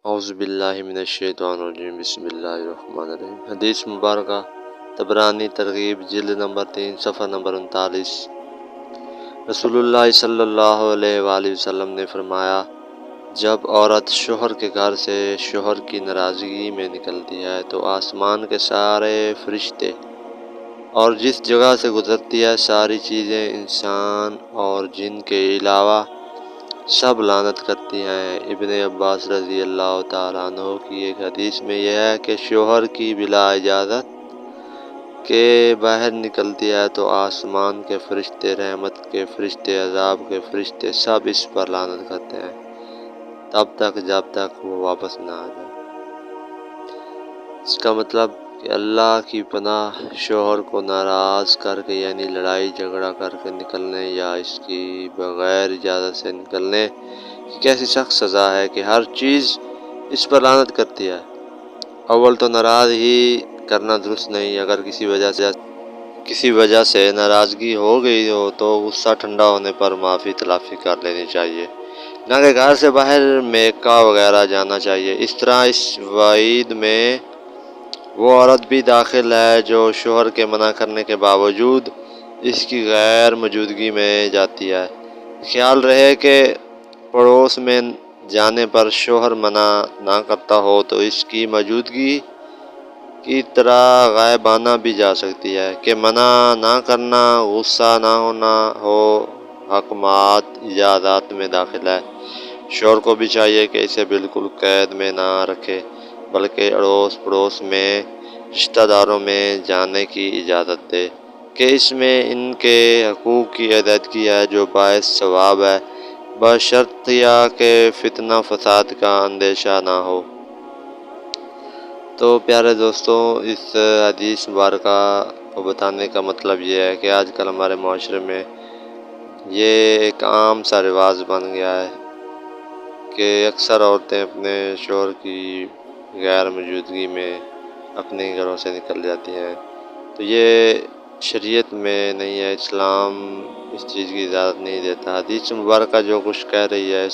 اعوذ باللہ من الشیطان الرجیم بسم اللہ الرحمن الرحیم۔ حدیث مبارکہ طبرانی ترغیب جلد نمبر 3 صفحہ نمبر 39۔ رسول اللہ صلی اللہ علیہ وآلہ وسلم نے فرمایا، جب عورت شوہر کے گھر سے شوہر کی ناراضگی میں نکلتی ہے تو آسمان کے سارے فرشتے اور جس جگہ سے گزرتی ہے ساری چیزیں انسان اور جن کے علاوہ سب لعنت کرتی ہیں۔ ابن عباس رضی اللہ تعالیٰ عنہ کی ایک حدیث میں یہ ہے کہ شوہر کی بلا اجازت کے باہر نکلتی ہے تو آسمان کے فرشتے، رحمت کے فرشتے، عذاب کے فرشتے سب اس پر لعنت کرتے ہیں تب تک جب تک وہ واپس نہ آ جائے۔ اس کا مطلب کہ اللہ کی پناہ شوہر کو ناراض کر کے یعنی لڑائی جھگڑا کر کے نکلنے یا اس کی بغیر اجازت سے نکلنے کی کیسی سخت سزا ہے کہ ہر چیز اس پر لعنت کرتی ہے۔ اول تو ناراض ہی کرنا درست نہیں، اگر کسی وجہ سے ناراضگی ہو گئی ہو تو غصہ ٹھنڈا ہونے پر معافی تلافی کر لینی چاہیے، نہ کہ گھر سے باہر میکہ وغیرہ جانا چاہیے۔ اس طرح اس وعید میں وہ عورت بھی داخل ہے جو شوہر کے منع کرنے کے باوجود اس کی غیر موجودگی میں جاتی ہے۔ خیال رہے کہ پڑوس میں جانے پر شوہر منع نہ کرتا ہو تو اس کی موجودگی کی طرح غائبانہ بھی جا سکتی ہے کہ منع نہ کرنا غصہ نہ ہونا ہو حکمات ایجادات میں داخل ہے۔ شوہر کو بھی چاہیے کہ اسے بالکل قید میں نہ رکھے بلکہ اڑوس پڑوس میں رشتہ داروں میں جانے کی اجازت دے کہ اس میں ان کے حقوق کی ادائیگی ہے جو باعث ثواب ہے، بشرط یہ کہ فتنہ فساد کا اندیشہ نہ ہو۔ تو پیارے دوستوں، اس حدیث مبارکہ کو بتانے کا مطلب یہ ہے کہ آج کل ہمارے معاشرے میں یہ ایک عام سا رواج بن گیا ہے کہ اکثر عورتیں اپنے شوہر کی غیر موجودگی میں اپنے گھروں سے نکل جاتی ہیں، تو یہ شریعت میں نہیں ہے، اسلام اس چیز کی اجازت نہیں دیتا۔ حدیث مبارکہ جو کچھ کہہ رہی ہے